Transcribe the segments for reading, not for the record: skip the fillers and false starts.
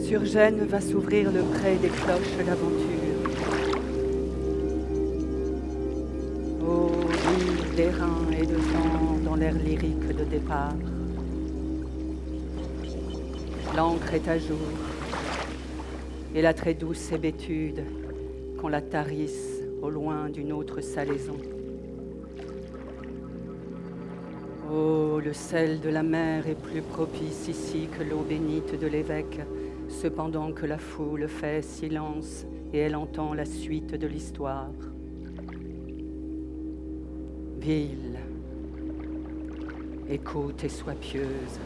Sur Gênes va s'ouvrir le pré des cloches d'aventure. Ô île d'airain et de vent dans l'air lyrique de départ. L'encre est à jour et la très douce hébétude qu'on la tarisse au loin d'une autre salaison. Oh, le sel de la mer est plus propice ici que l'eau bénite de l'évêque, cependant que la foule fait silence et elle entend la suite de l'histoire. Ville, écoute et sois pieuse.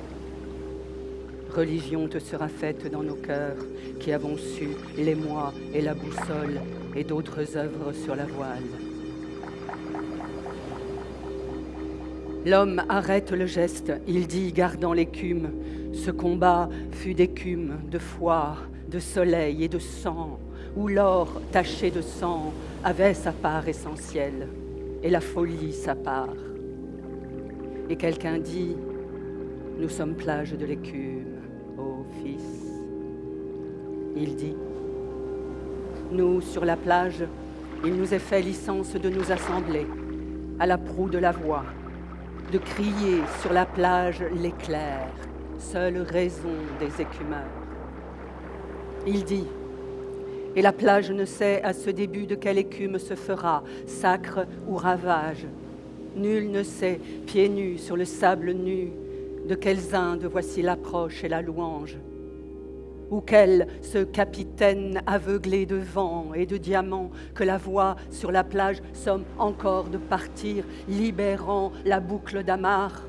Religion te sera faite dans nos cœurs, qui avons su l'émoi et la boussole et d'autres œuvres sur la voile. L'homme arrête le geste, il dit, gardant l'écume, ce combat fut d'écume, de foi, de soleil et de sang, où l'or taché de sang avait sa part essentielle, et la folie sa part. Et quelqu'un dit, nous sommes plage de l'écume, ô fils. Il dit, nous, sur la plage, il nous est fait licence de nous assembler, à la proue de la voix, de crier sur la plage l'éclair, seule raison des écumeurs. Il dit, et la plage ne sait à ce début de quelle écume se fera, sacre ou ravage. Nul ne sait, pieds nus sur le sable nu, de quelles Indes voici l'approche et la louange. Ou quel ce capitaine aveuglé de vent et de diamants que la voix sur la plage somme encore de partir, libérant la boucle d'amarre.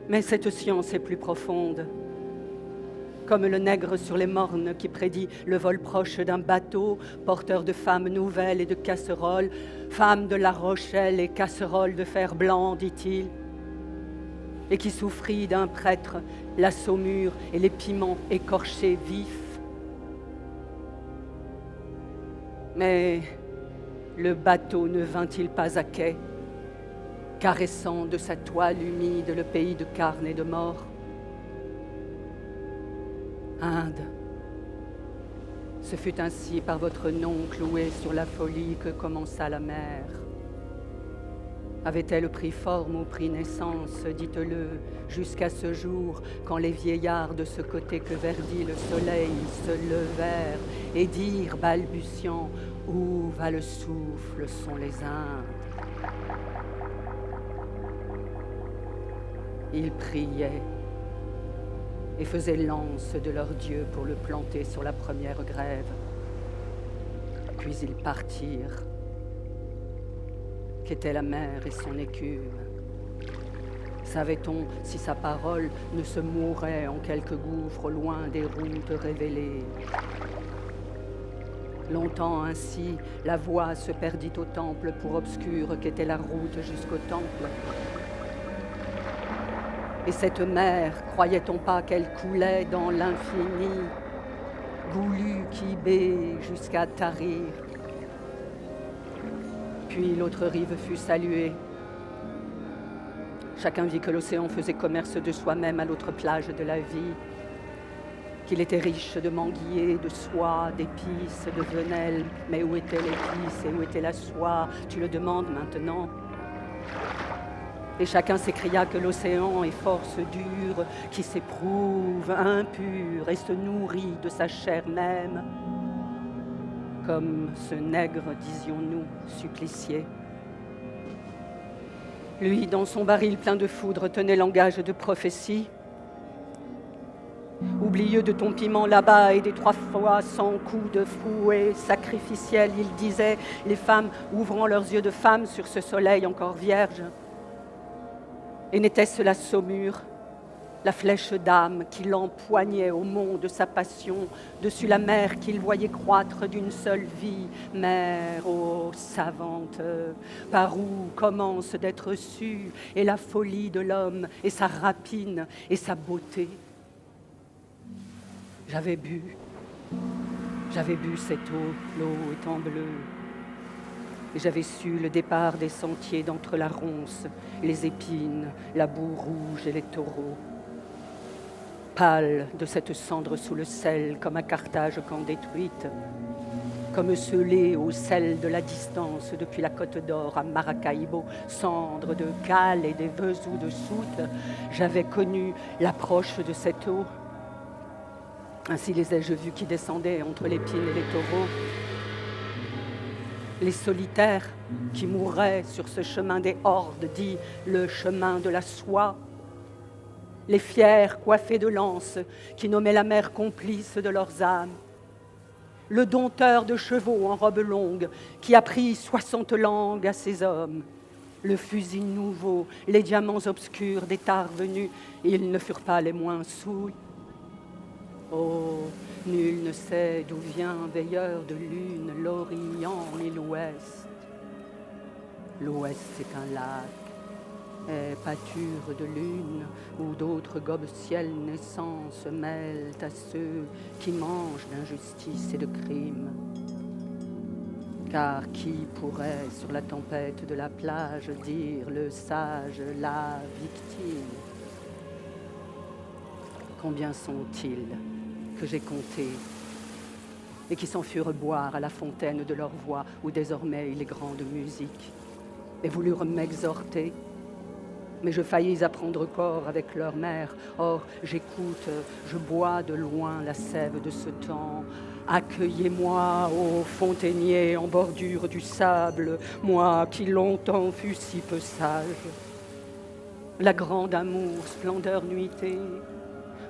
Mais cette science est plus profonde. Comme le nègre sur les mornes qui prédit le vol proche d'un bateau, porteur de femmes nouvelles et de casseroles, femmes de La Rochelle et casseroles de fer blanc, dit-il, et qui souffrit d'un prêtre la saumure et les piments écorchés vifs. Mais le bateau ne vint-il pas à quai, caressant de sa toile humide le pays de carne et de mort? Inde, ce fut ainsi par votre nom cloué sur la folie que commença la mer. Avait-elle pris forme ou pris naissance, dites-le, jusqu'à ce jour, quand les vieillards de ce côté que verdit le soleil se levèrent et dirent, balbutiant, où va le souffle sont les Indes. Ils priaient et faisaient lance de leur Dieu pour le planter sur la première grève. Puis ils partirent, qu'était la mer et son écume. Savait-on si sa parole ne se mourait en quelque gouffre loin des routes révélées? Longtemps ainsi, la voie se perdit au temple pour obscure qu'était la route jusqu'au temple. Et cette mer, croyait-on pas qu'elle coulait dans l'infini, goulue qui baie jusqu'à tarir? Puis l'autre rive fut saluée. Chacun vit que l'océan faisait commerce de soi-même à l'autre plage de la vie, qu'il était riche de manguiers, de soie, d'épices, de venelle. Mais où était l'épice et où était la soie? Tu le demandes maintenant. Et chacun s'écria que l'océan est force dure, qui s'éprouve, impure, et se nourrit de sa chair même, comme ce nègre, disions-nous, supplicié. Lui, dans son baril plein de foudre, tenait langage de prophétie. Oublieux de ton piment là-bas et des 3 fois 100 coups de fouet sacrificiel, il disait, les femmes ouvrant leurs yeux de femme sur ce soleil encore vierge. Et n'était-ce la saumure, la flèche d'âme qui l'empoignait au mont de sa passion, dessus la mer qu'il voyait croître d'une seule vie, mer, ô savante, par où commence d'être su, et la folie de l'homme, et sa rapine, et sa beauté. J'avais bu cette eau, l'eau étant bleue, et j'avais su le départ des sentiers d'entre la ronce, les épines, la boue rouge et les taureaux. pâle de cette cendre sous le sel, comme à Carthage quand détruite, comme scellée au sel de la distance depuis la Côte d'Or à Maracaibo, cendre de cale et des vesous de soute, j'avais connu l'approche de cette eau. Ainsi les ai-je vus qui descendaient entre les pines et les taureaux, les solitaires qui mourraient sur ce chemin des hordes, dit le chemin de la soie, les fiers coiffés de lances qui nommaient la mer complice de leurs âmes, le dompteur de chevaux en robe longue qui apprit 60 langues à ses hommes, le fusil nouveau, les diamants obscurs des tares venus, ils ne furent pas les moins saouls. Oh, nul ne sait d'où vient, veilleur de lune, l'Orient et l'Ouest. L'Ouest, c'est un lac, est pâture de lune, où d'autres gobes-ciel naissants se mêlent à ceux qui mangent d'injustice et de crime. Car qui pourrait, sur la tempête de la plage, dire le sage, la victime? Combien sont-ils que j'ai comptés et qui s'en furent boire à la fontaine de leur voix où désormais il est grande musique, et voulurent m'exhorter, mais je faillis apprendre corps avec leur mère. Or j'écoute, je bois de loin la sève de ce temps. Accueillez-moi, ô fontainier en bordure du sable, moi qui longtemps fus si peu sage. La grande amour, splendeur nuitée,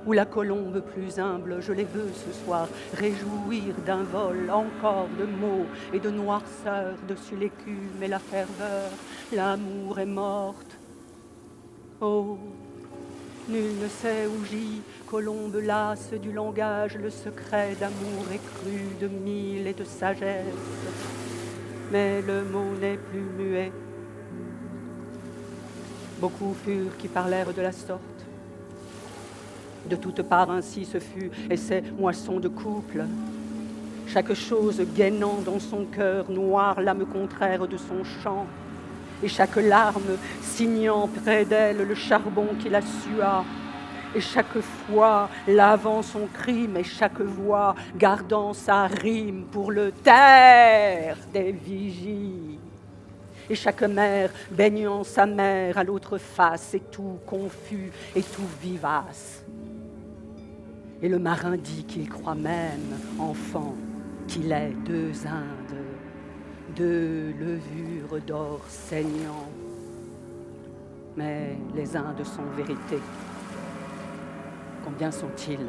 ou la colombe plus humble, je les veux ce soir réjouir d'un vol encore de mots et de noirceur dessus l'écume et la ferveur. L'amour est morte. Oh, nul ne sait où gît, colombe lasse du langage, le secret d'amour écru de mille et de sagesse. Mais le mot n'est plus muet. Beaucoup furent qui parlèrent de la sorte. De toutes parts ainsi ce fut, et c'est moisson de couple. Chaque chose gainant dans son cœur noir l'âme contraire de son chant, et chaque larme signant près d'elle le charbon qui la sua, et chaque fois lavant son crime, et chaque voix gardant sa rime pour le taire des vigies. Et chaque mère baignant sa mère à l'autre face, et tout confus et tout vivace. Et le marin dit qu'il croit même, enfant, qu'il est deux Indes, deux levures d'or saignant. Mais les Indes sont vérité. Combien sont-ils?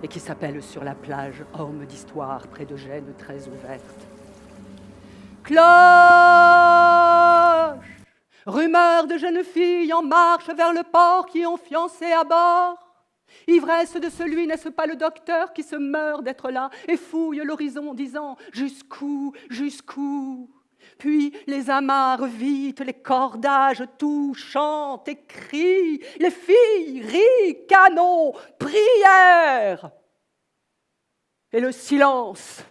Et qui s'appellent sur la plage Ormes d'histoire près de Gênes très ouverte. Cloche! Rumeur de jeunes filles en marche vers le port qui ont fiancé à bord. Ivresse de celui, n'est-ce pas le docteur qui se meurt d'être là et fouille l'horizon disant « Jusqu'où, jusqu'où ?» Puis les amarres vite, les cordages tout chantent et crient, les filles rient, canons, prières. Et le silence,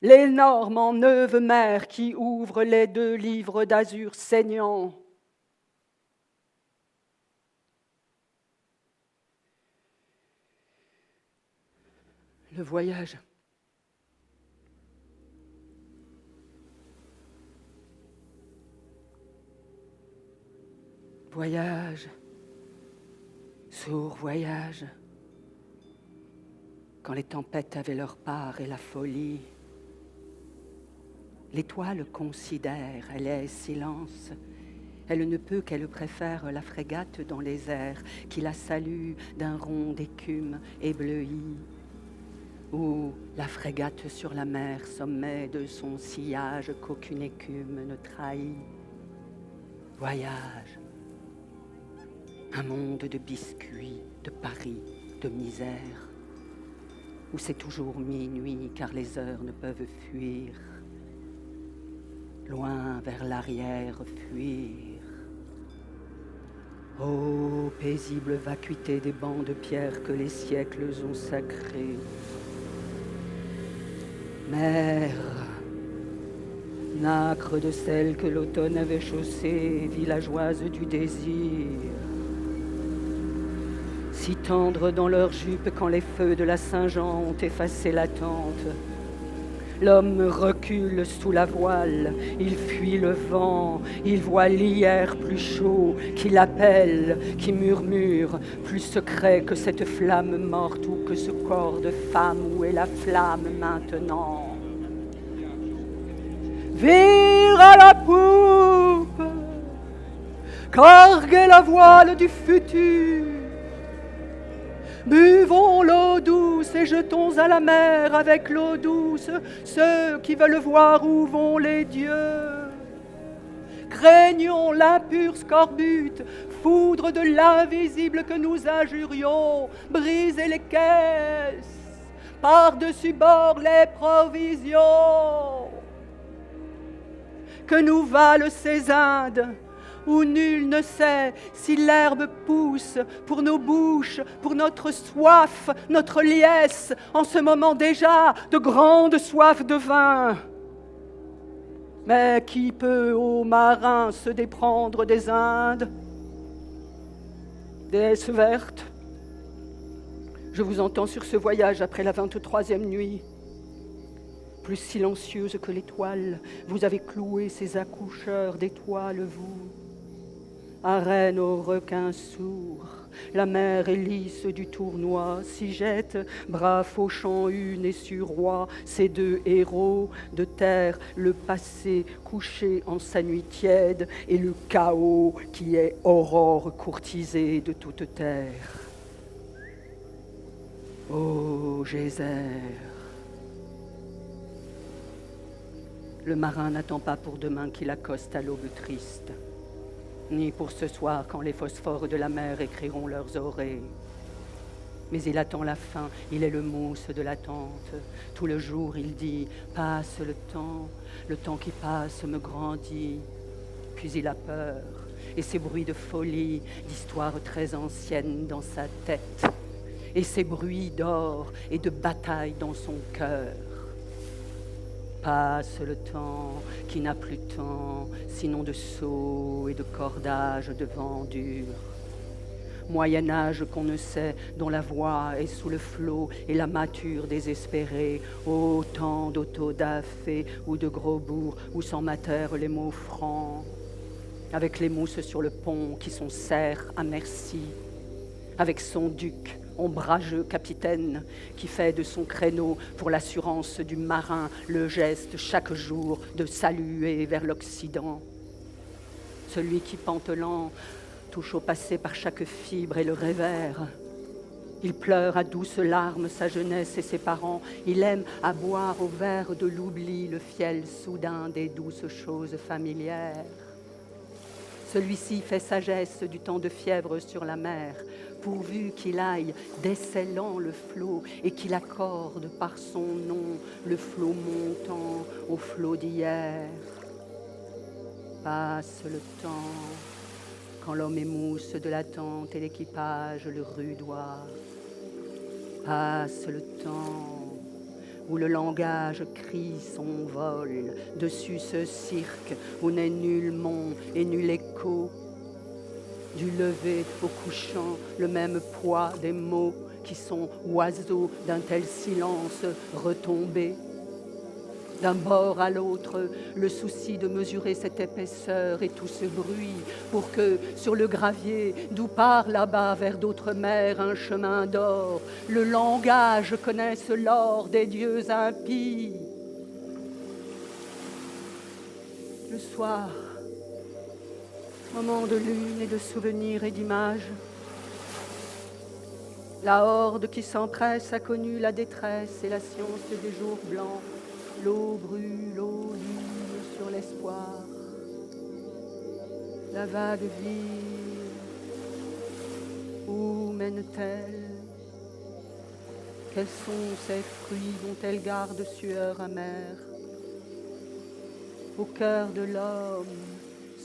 l'énorme en neuve mer qui ouvre les deux livres d'azur saignants. Le voyage. Voyage, sourd voyage, quand les tempêtes avaient leur part et la folie. L'étoile considère, elle est silence, elle ne peut qu'elle préfère la frégate dans les airs, qui la salue d'un rond d'écume ébloui, ou la frégate sur la mer, sommet de son sillage qu'aucune écume ne trahit. Voyage. Un monde de biscuits, de paris, de misère, où c'est toujours minuit car les heures ne peuvent fuir. Loin vers l'arrière fuir. Ô paisible vacuité des bancs de pierre que les siècles ont sacrés. Mer, nacre de celle que l'automne avait chaussée, villageoise du désir. si tendres dans leurs jupes quand les feux de la Saint-Jean ont effacé la tente. L'homme recule sous la voile, il fuit le vent, il voit l'hier plus chaud, qui l'appelle, qui murmure, plus secret que cette flamme morte ou que ce corps de femme, où est la flamme maintenant? Vire à la poupe, carguez la voile du futur. Buvons l'eau douce et jetons à la mer avec l'eau douce ceux qui veulent voir où vont les dieux. Craignons l'impur scorbut, foudre de l'invisible que nous injurions, brisez les caisses, par-dessus bord les provisions. Que nous valent ces Indes où nul ne sait si l'herbe pousse pour nos bouches, pour notre soif, notre liesse, en ce moment déjà de grande soif de vin. Mais qui peut, ô marin, se déprendre des Indes? Déesse verte, je vous entends sur ce voyage après la 23e nuit. Plus silencieuse que l'étoile, vous avez cloué ces accoucheurs d'étoiles, vous. Arène aux requins sourds, la mer est lisse du tournoi, s'y jette, bras fauchant une et sur roi, ces deux héros de terre, le passé couché en sa nuit tiède, et le chaos qui est aurore courtisée de toute terre. Ô Geyser, le marin n'attend pas pour demain qu'il accoste à l'aube triste, ni pour ce soir quand les phosphores de la mer écriront leurs oreilles. Mais il attend la fin, il est le mousse de l'attente. Tout le jour il dit « Passe le temps qui passe me grandit ». Puis il a peur, et ces bruits de folie, d'histoires très anciennes dans sa tête, et ces bruits d'or et de bataille dans son cœur. Passe le temps qui n'a plus temps, sinon de sauts et de cordages de vent dur. Moyen-Âge qu'on ne sait, dont la voix est sous le flot et la mature désespérée, autant d'autodafé ou de gros bourgs où s'emmatèrent les mots francs, avec les mousses sur le pont qui sont serres à merci, avec son duc, ombrageux capitaine qui fait de son créneau pour l'assurance du marin le geste chaque jour de saluer vers l'Occident. Celui qui pantelant touche au passé par chaque fibre et le révère. Il pleure à douces larmes sa jeunesse et ses parents. Il aime à boire au verre de l'oubli le fiel soudain des douces choses familières. Celui-ci fait sagesse du temps de fièvre sur la mer, pourvu qu'il aille décelant le flot et qu'il accorde par son nom le flot montant au flot d'hier. Passe le temps, quand l'homme émousse de la tente et l'équipage le rudoie. Passe le temps où le langage crie son vol dessus ce cirque où n'est nul mont et nul écho. Du lever au couchant, le même poids des mots qui sont oiseaux d'un tel silence retombé. D'un bord à l'autre, le souci de mesurer cette épaisseur et tout ce bruit pour que, sur le gravier, d'où part là-bas vers d'autres mers un chemin d'or, le langage connaisse l'or des dieux impies. Le soir, moment de lune et de souvenirs et d'images, la horde qui s'empresse a connu la détresse et la science des jours blancs. L'eau brûle, l'eau lune sur l'espoir. La vague vire. Où mène-t-elle? Quels sont ces fruits dont elle garde sueur amère? Au cœur de l'homme,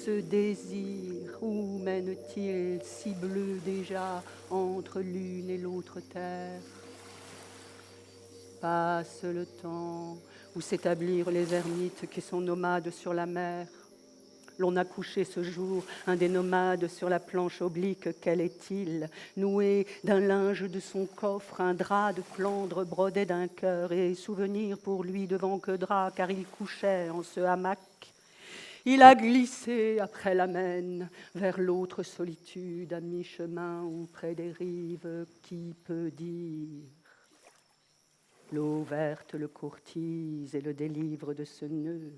ce désir, où mène-t-il si bleu déjà entre l'une et l'autre terre? Passe le temps où s'établirent les ermites qui sont nomades sur la mer, l'on a couché ce jour un des nomades sur la planche oblique, quel est-il? Noué d'un linge de son coffre, un drap de Flandre brodé d'un cœur, et souvenir pour lui devant que drap, car il couchait en ce hamac. Il a glissé après la Maine vers l'autre solitude, à mi-chemin ou près des rives, qui peut dire? L'eau verte le courtise et le délivre de ce nœud.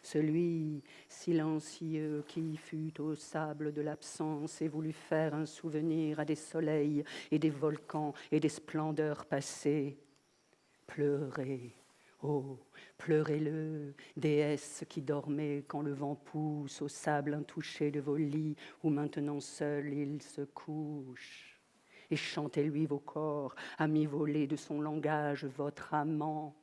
Celui silencieux qui fut au sable de l'absence et voulut faire un souvenir à des soleils et des volcans et des splendeurs passées. Pleurez, oh, pleurez-le, déesse qui dormait quand le vent pousse au sable intouché de vos lits, où maintenant seul il se couche. Et chantez-lui vos corps, à mi-volée de son langage, votre amant.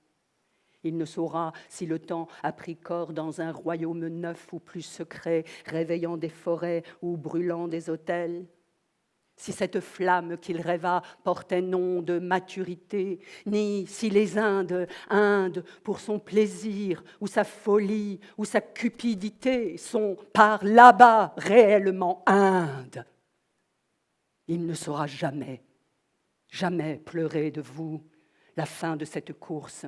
Il ne saura si le temps a pris corps dans un royaume neuf ou plus secret, réveillant des forêts ou brûlant des hôtels. Si cette flamme qu'il rêva portait nom de maturité, ni si les Indes pour son plaisir, ou sa folie, ou sa cupidité, sont par là-bas réellement Indes. Il ne saura jamais, jamais pleurer de vous la fin de cette course,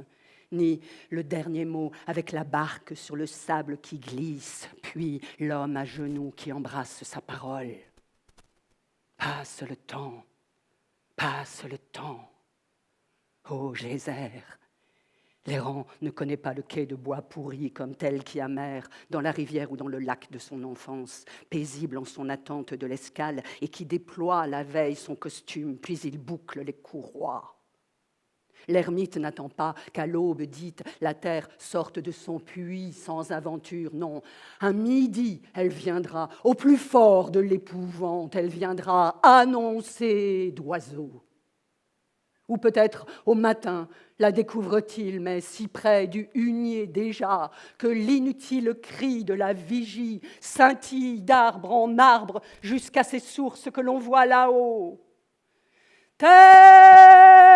ni le dernier mot avec la barque sur le sable qui glisse, puis l'homme à genoux qui embrasse sa parole. Passe le temps, ô geyser. L'errant ne connaît pas le quai de bois pourri comme tel qui amer dans la rivière ou dans le lac de son enfance, paisible en son attente de l'escale et qui déploie la veille son costume, puis il boucle les courroies. L'ermite n'attend pas qu'à l'aube dite la terre sorte de son puits sans aventure, non. À midi, elle viendra, au plus fort de l'épouvante, elle viendra annoncer d'oiseaux. Ou peut-être au matin la découvre-t-il, mais si près du hunier déjà que l'inutile cri de la vigie scintille d'arbre en arbre jusqu'à ces sources que l'on voit là-haut. Terre,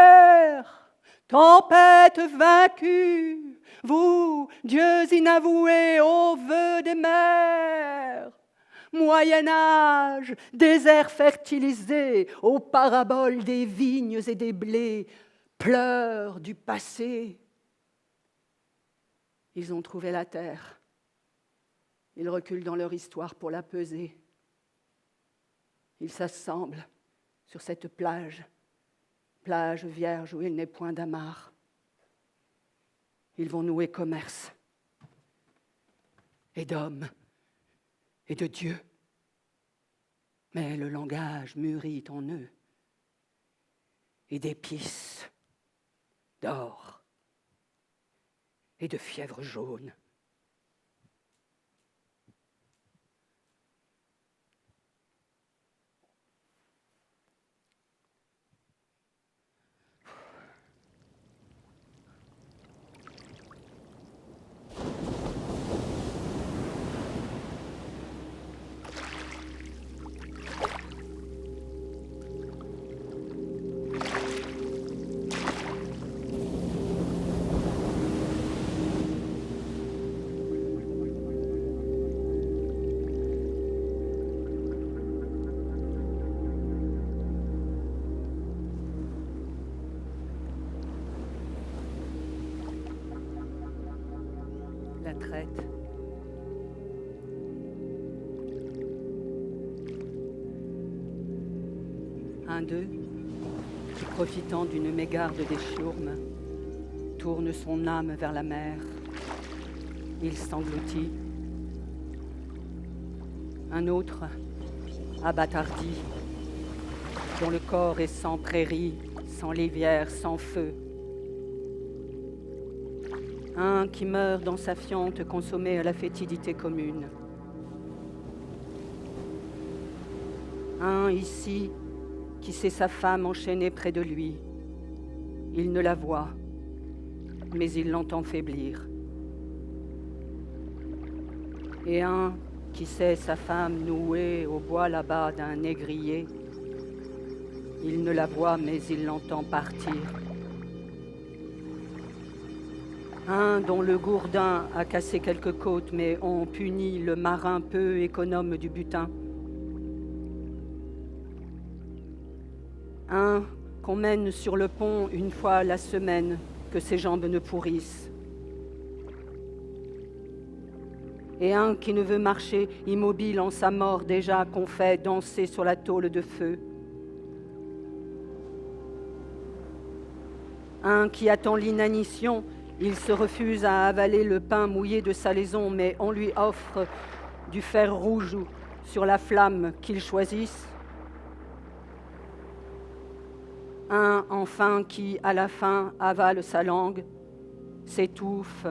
tempête vaincue, vous, dieux inavoués aux vœux des mers. Moyen-Âge, désert fertilisé, aux paraboles des vignes et des blés, pleurs du passé. Ils ont trouvé la terre. Ils reculent dans leur histoire pour la peser. Ils s'assemblent sur cette plage vierge où il n'est point d'amarre. Ils vont nouer commerce et d'hommes et de Dieu. Mais le langage mûrit en eux et d'épices, d'or et de fièvre jaune. La traite. Un d'eux, qui profitant d'une mégarde des chiourmes, tourne son âme vers la mer. Il s'engloutit. Un autre, abattardi, dont le corps est sans prairie, sans rivière, sans feu. Un qui meurt dans sa fiente consommée à la fétidité commune. Un ici qui sait sa femme enchaînée près de lui. Il ne la voit, mais il l'entend faiblir. Et un qui sait sa femme nouée au bois là-bas d'un négrier. Il ne la voit, mais il l'entend partir. Un dont le gourdin a cassé quelques côtes, mais on punit le marin peu économe du butin. Un qu'on mène sur le pont une fois la semaine, que ses jambes ne pourrissent. Et un qui ne veut marcher immobile en sa mort déjà qu'on fait danser sur la tôle de feu. Un qui attend l'inanition, il se refuse à avaler le pain mouillé de salaison, mais on lui offre du fer rouge sur la flamme qu'il choisisse. Un enfin qui, à la fin, avale sa langue, s'étouffe,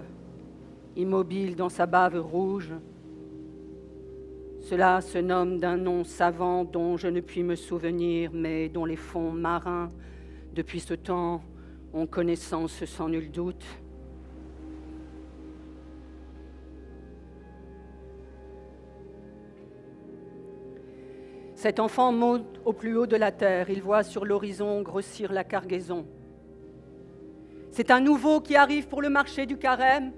immobile dans sa bave rouge. Cela se nomme d'un nom savant dont je ne puis me souvenir, mais dont les fonds marins, depuis ce temps, ont connaissance sans nul doute. Cet enfant monte au plus haut de la terre, il voit sur l'horizon grossir la cargaison. C'est un nouveau qui arrive pour le marché du carême.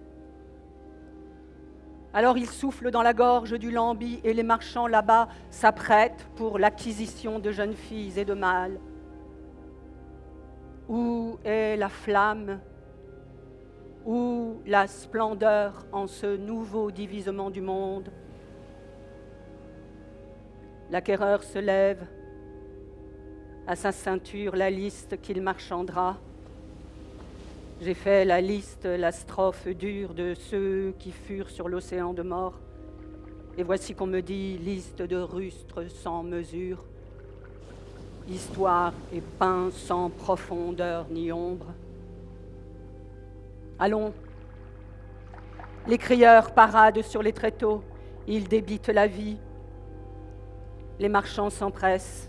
Alors il souffle dans la gorge du lambi et les marchands là-bas s'apprêtent pour l'acquisition de jeunes filles et de mâles. Où est la flamme? Où la splendeur en ce nouveau divisement du monde? L'acquéreur se lève, à sa ceinture la liste qu'il marchandera. J'ai fait la liste, la strophe dure de ceux qui furent sur l'océan de mort. Et voici qu'on me dit liste de rustres sans mesure, histoire et pain sans profondeur ni ombre. Allons, les crieurs paradent sur les tréteaux, ils débitent la vie. Les marchands s'empressent.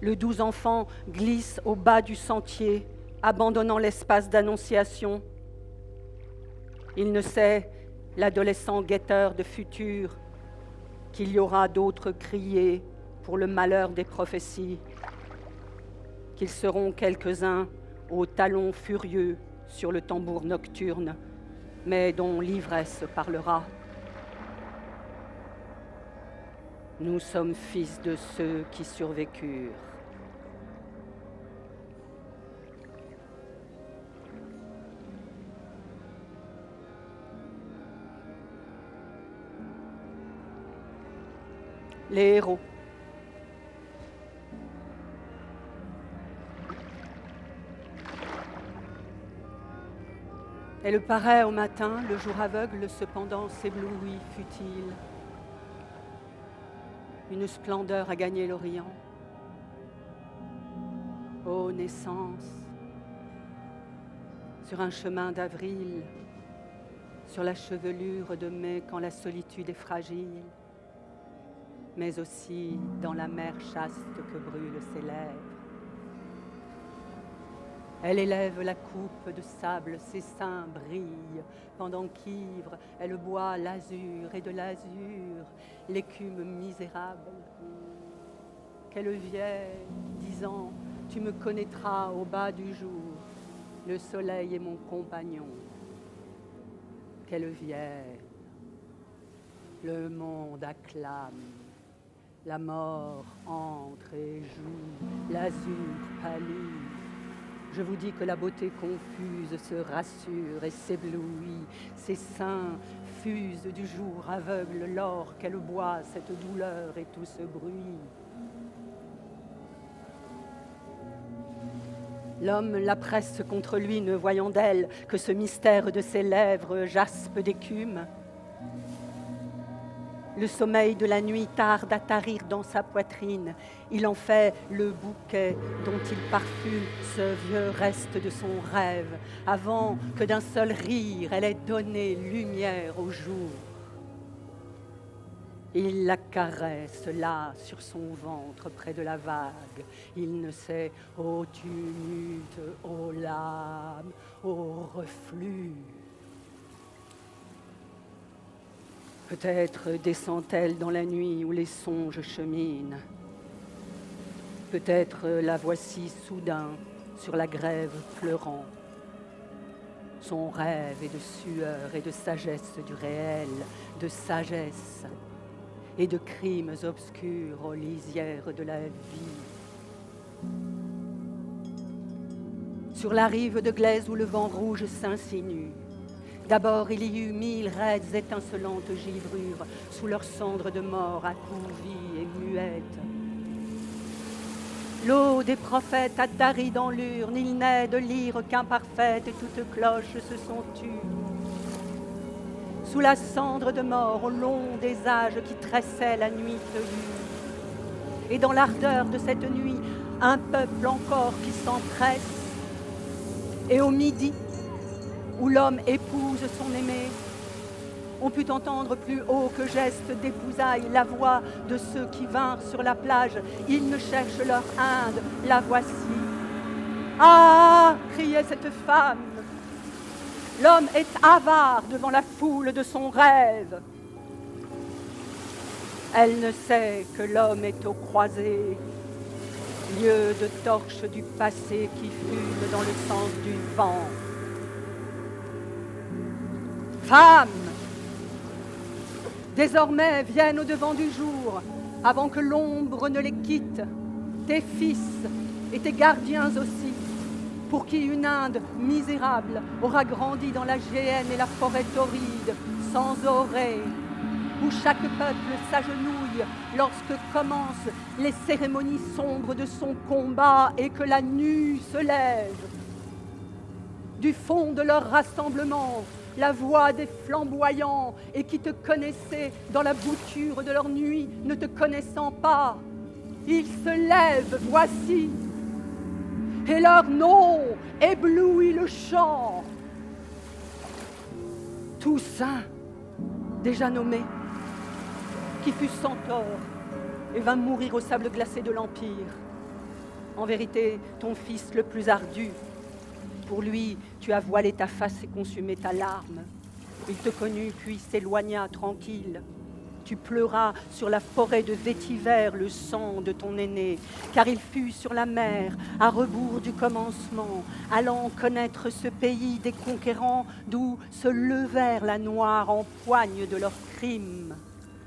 Le doux enfant glisse au bas du sentier, abandonnant l'espace d'annonciation. Il ne sait, l'adolescent guetteur de futur, qu'il y aura d'autres criés pour le malheur des prophéties, qu'ils seront quelques-uns aux talons furieux sur le tambour nocturne, mais dont l'ivresse parlera. Nous sommes fils de ceux qui survécurent. Les héros. Et le paraît au matin, le jour aveugle cependant s'éblouit futile. Une splendeur a gagné l'Orient. Ô naissance, sur un chemin d'avril, sur la chevelure de mai quand la solitude est fragile, mais aussi dans la mer chaste que brûlent ses lèvres. Elle élève la coupe de sable, ses seins brillent, pendant qu'ivre, elle boit l'azur et de l'azur, l'écume misérable. Qu'elle vienne, disant, tu me connaîtras au bas du jour, le soleil est mon compagnon. Qu'elle vienne, le monde acclame, la mort entre et joue, l'azur pâlit. Je vous dis que la beauté confuse se rassure et s'éblouit. Ses seins fusent du jour aveugle l'or qu'elle boit, cette douleur et tout ce bruit. L'homme la presse contre lui, ne voyant d'elle que ce mystère de ses lèvres jaspe d'écume. Le sommeil de la nuit tarde à tarir dans sa poitrine. Il en fait le bouquet dont il parfume ce vieux reste de son rêve, avant que d'un seul rire elle ait donné lumière au jour. Il la caresse là sur son ventre près de la vague. Il ne sait, ô tumulte, ô lame, ô reflux. Peut-être descend-elle dans la nuit où les songes cheminent. Peut-être la voici soudain sur la grève pleurant. son rêve et de sueur et de sagesse du réel, de sagesse et de crimes obscurs aux lisières de la vie. Sur la rive de glaise où le vent rouge s'insinue, d'abord il y eut 1000 raides étincelantes givrures sous leurs cendres de mort accouvies et muettes. L'eau des prophètes a tari dans l'urne, il n'est de lyre qu'imparfaite et toutes cloches se sont tues. Sous la cendre de mort, au long des âges qui tressaient la nuit feuillue. Et dans l'ardeur de cette nuit, un peuple encore qui s'empresse. Et au midi, où l'homme épouse son aimé, on put entendre plus haut que geste d'épousailles la voix de ceux qui vinrent sur la plage. Ils ne cherchent leur Inde, la voici. Ah, criait cette femme, l'homme est avare devant la foule de son rêve. Elle ne sait que l'homme est aux croisées, lieu de torche du passé qui fume dans le sens du vent. Femme, désormais viennent au-devant du jour, avant que l'ombre ne les quitte, tes fils et tes gardiens aussi, pour qui une Inde misérable aura grandi dans la géhenne et la forêt torride, sans oreilles, où chaque peuple s'agenouille lorsque commencent les cérémonies sombres de son combat et que la nue se lève. Du fond de leur rassemblement, la voix des flamboyants et qui te connaissaient dans la bouture de leur nuit, ne te connaissant pas, ils se lèvent, voici, et leur nom éblouit le champ. Toussaint, déjà nommé, qui fut centaure et vint mourir au sable glacé de l'Empire. En vérité, ton fils le plus ardu. Pour lui, tu as voilé ta face et consumé ta larme. Il te connut, puis s'éloigna tranquille. Tu pleuras sur la forêt de vétiver le sang de ton aîné, car il fut sur la mer, à rebours du commencement, allant connaître ce pays des conquérants, d'où se levèrent la noire en poigne de leurs crimes.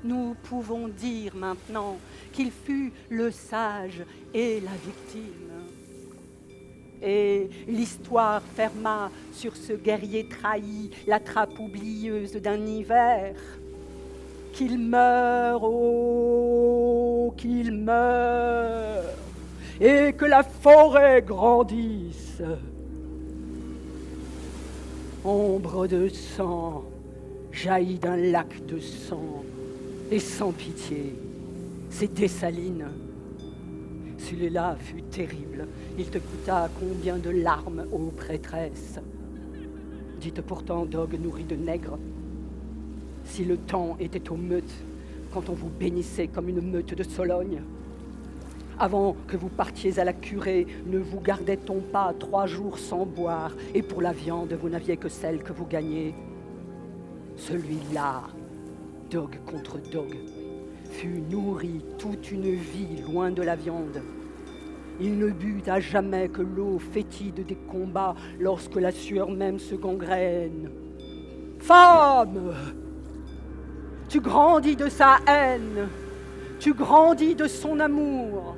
Nous pouvons dire maintenant qu'il fut le sage et la victime. Et l'histoire ferma sur ce guerrier trahi la trappe oublieuse d'un hiver. Qu'il meure, oh, qu'il meure, et que la forêt grandisse. Ombre de sang jaillit d'un lac de sang, et sans pitié, c'est Dessalines. Celui-là fut terrible. Il te coûta combien de larmes, ô prêtresse? Dites pourtant, dogue nourri de nègres, si le temps était aux meutes, quand on vous bénissait comme une meute de Sologne. Avant que vous partiez à la curée, ne vous gardait-on pas 3 jours sans boire, et pour la viande, vous n'aviez que celle que vous gagnez? Celui-là, dogue contre dogue, fut nourri toute une vie loin de la viande. Il ne but à jamais que l'eau fétide des combats lorsque la sueur même se gangrène. Femme! Tu grandis de sa haine, tu grandis de son amour.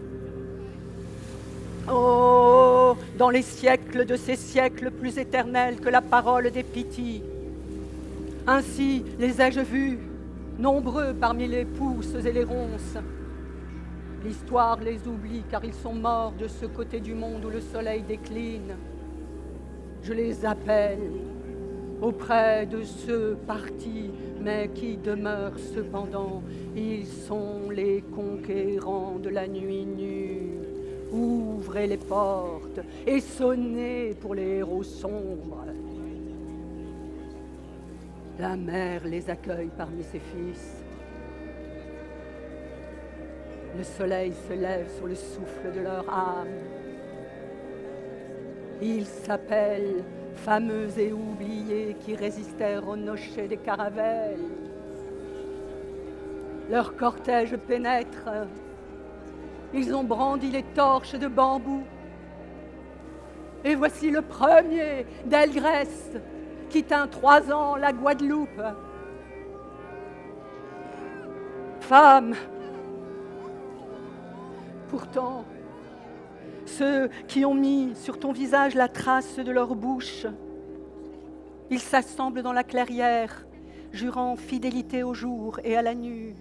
Oh, dans les siècles de ces siècles plus éternels que la parole des Pythies. Ainsi les ai-je vus, nombreux parmi les pousses et les ronces. L'histoire les oublie car ils sont morts de ce côté du monde où le soleil décline. Je les appelle auprès de ceux partis, mais qui demeurent cependant. Ils sont les conquérants de la nuit nue. Ouvrez les portes et sonnez pour les héros sombres. La mère les accueille parmi ses fils. Le soleil se lève sur le souffle de leur âme. Ils s'appellent fameux et oubliés qui résistèrent au nocher des caravelles. Leur cortège pénètre. Ils ont brandi les torches de bambou. Et voici le premier d'Elgrès, qui tint 3 ans la Guadeloupe. Femme, pourtant, ceux qui ont mis sur ton visage la trace de leur bouche, ils s'assemblent dans la clairière, jurant fidélité au jour et à la nuit.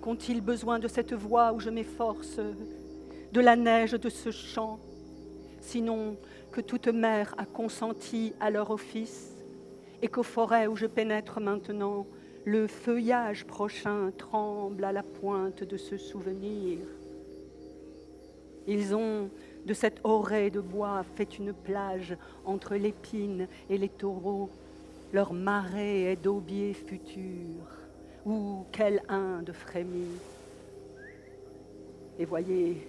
Qu'ont-ils besoin de cette voix où je m'efforce, de la neige de ce chant, sinon que toute mère a consenti à leur office et qu'aux forêts où je pénètre maintenant, le feuillage prochain tremble à la pointe de ce souvenir. Ils ont de cette orée de bois fait une plage entre l'épine et les taureaux. Leur marée est d'aubier futur, où quelle Inde frémit. Et voyez,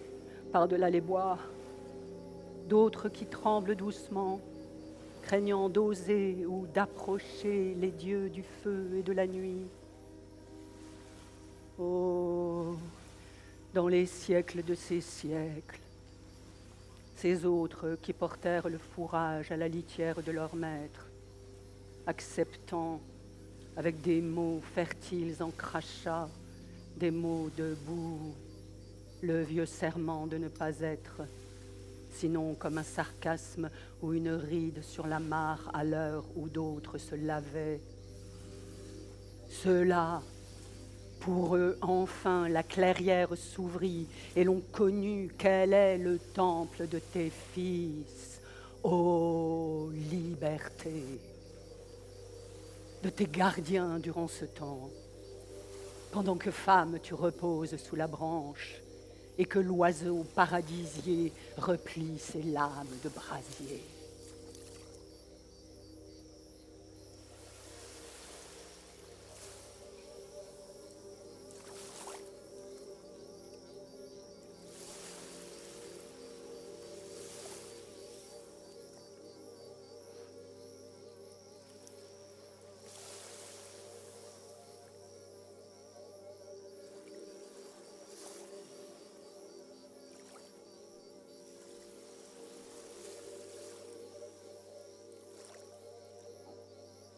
par-delà les bois, d'autres qui tremblent doucement, craignant d'oser ou d'approcher les dieux du feu et de la nuit. Oh, dans les siècles de ces siècles, ces autres qui portèrent le fourrage à la litière de leur maître, acceptant avec des mots fertiles en crachat, des mots de boue, le vieux serment de ne pas être, sinon comme un sarcasme ou une ride sur la mare à l'heure où d'autres se lavaient. Ceux-là, pour eux, enfin, la clairière s'ouvrit et l'on connut quel est le temple de tes fils, ô liberté, de tes gardiens durant ce temps, pendant que femme tu reposes sous la branche et que l'oiseau paradisier replie ses lames de brasier.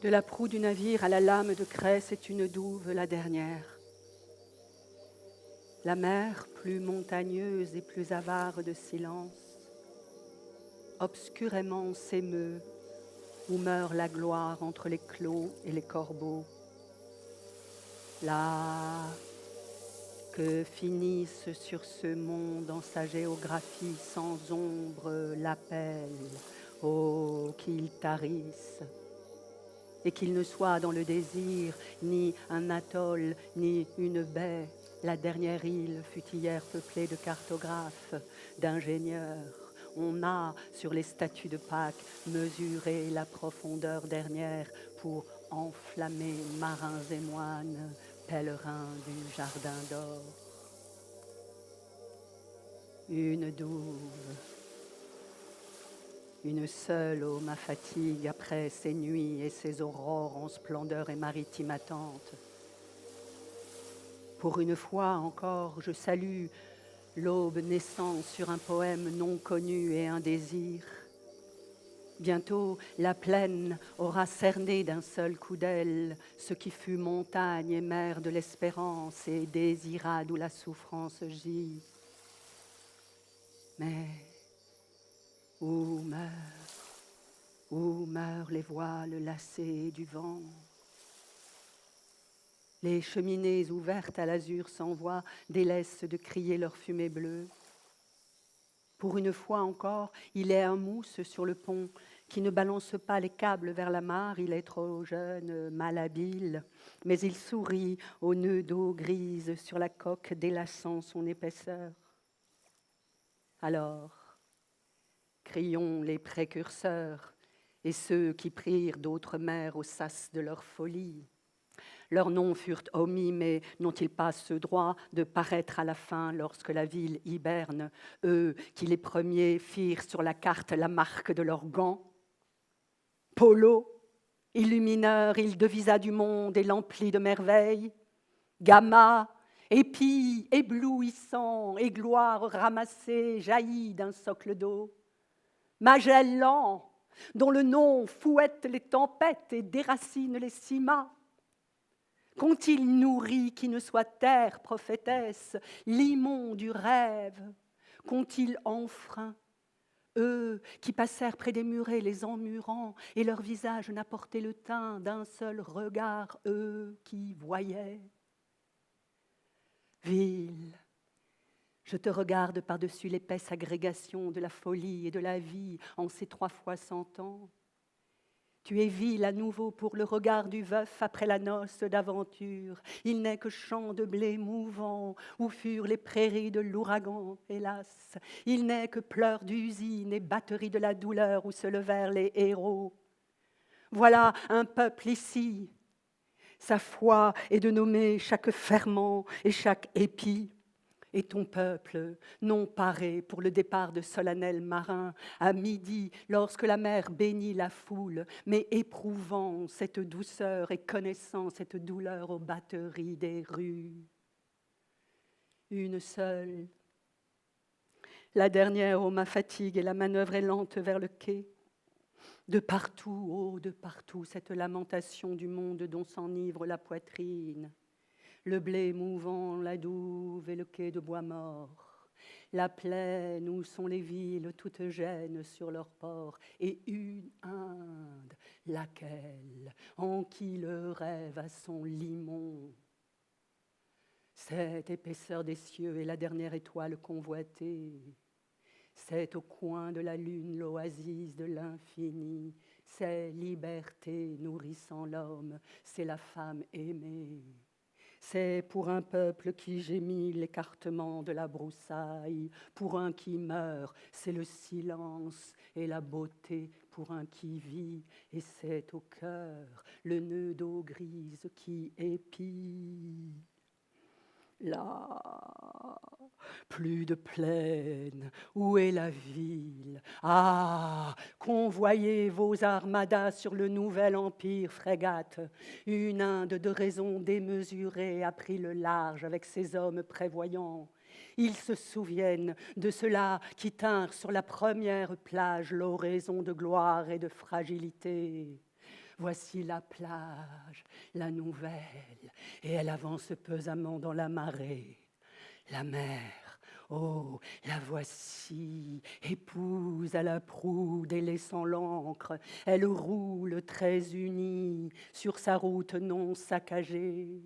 De la proue du navire à la lame de craie, c'est une douve la dernière. La mer, plus montagneuse et plus avare de silence, obscurément s'émeut, où meurt la gloire entre les clos et les corbeaux. Là, que finisse sur ce monde en sa géographie sans ombre l'appel, oh, qu'il tarisse, et qu'il ne soit dans le désir ni un atoll, ni une baie. La dernière île fut hier peuplée de cartographes, d'ingénieurs. On a, sur les statues de Pâques, mesuré la profondeur dernière pour enflammer marins et moines, pèlerins du jardin d'or. Une douve, une seule, ô ma fatigue, après ces nuits et ces aurores en splendeur et maritime attente. Pour une fois encore, je salue l'aube naissant sur un poème non connu et un désir. Bientôt, la plaine aura cerné d'un seul coup d'aile ce qui fut montagne et mer de l'espérance et désira d'où la souffrance gît. Mais où meurent les voiles lassés du vent? Les cheminées ouvertes à l'azur sans voix délaissent de crier leur fumée bleue. Pour une fois encore, il est un mousse sur le pont qui ne balance pas les câbles vers la mare. Il est trop jeune, malhabile, mais il sourit au nœud d'eau grise sur la coque délaçant son épaisseur. Alors, crions les précurseurs et ceux qui prirent d'autres mers au sas de leur folie. Leurs noms furent omis, mais n'ont-ils pas ce droit de paraître à la fin lorsque la ville hiberne, eux qui les premiers firent sur la carte la marque de leurs gants? Polo, illumineur, il devisa du monde et l'emplit de merveilles. Gamma, épi, éblouissant, et gloire ramassée jaillit d'un socle d'eau. Magellan, dont le nom fouette les tempêtes et déracine les cimas. Qu'ont-ils nourri qui ne soit terre prophétesse, limon du rêve? Qu'ont-ils enfreint, eux qui passèrent près des murets les emmurant, et leur visage n'apportait le teint d'un seul regard, eux qui voyaient? Ville, je te regarde par-dessus l'épaisse agrégation de la folie et de la vie en ces 3 fois 100 ans. Tu es ville à nouveau pour le regard du veuf après la noce d'aventure. Il n'est que champ de blé mouvant où furent les prairies de l'ouragan, hélas. Il n'est que pleurs d'usine et batterie de la douleur où se levèrent les héros. Voilà un peuple ici. Sa foi est de nommer chaque ferment et chaque épi. Et ton peuple, non paré pour le départ de solennels marins, à midi, lorsque la mer bénit la foule, mais éprouvant cette douceur et connaissant cette douleur aux batteries des rues. Une seule, la dernière où ma fatigue et la manœuvre est lente vers le quai. De partout, oh, de partout, cette lamentation du monde dont s'enivre la poitrine. Le blé mouvant, la douve et le quai de bois mort, la plaine où sont les villes toutes gênes sur leurs ports, et une Inde, laquelle, en qui le rêve a son limon. Cette épaisseur des cieux est la dernière étoile convoitée, c'est au coin de la lune l'oasis de l'infini, c'est liberté nourrissant l'homme, c'est la femme aimée. C'est pour un peuple qui gémit l'écartement de la broussaille, pour un qui meurt, c'est le silence et la beauté pour un qui vit, et c'est au cœur le nœud d'eau grise qui épie. Là, plus de plaine, où est la ville? Ah, convoyez vos armadas sur le nouvel empire frégate. Une Inde de raison démesurée a pris le large avec ses hommes prévoyants. Ils se souviennent de ceux-là qui tinrent sur la première plage l'oraison de gloire et de fragilité. Voici la plage, la nouvelle, et elle avance pesamment dans la marée. La mer, oh, la voici, épouse à la proue délaissant l'ancre. Elle roule très unie sur sa route non saccagée.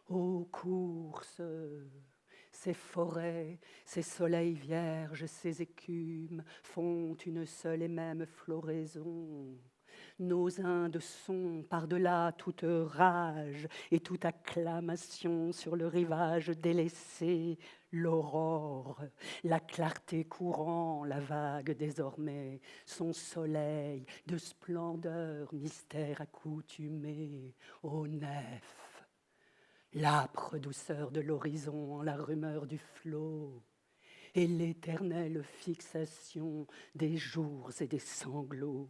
Ô course, ces forêts, ces soleils vierges, ces écumes font une seule et même floraison. Nos Indes sont par-delà toute rage et toute acclamation sur le rivage délaissé, l'aurore, la clarté courant, la vague désormais, son soleil de splendeur, mystère accoutumé aux nefs, l'âpre douceur de l'horizon, la rumeur du flot et l'éternelle fixation des jours et des sanglots.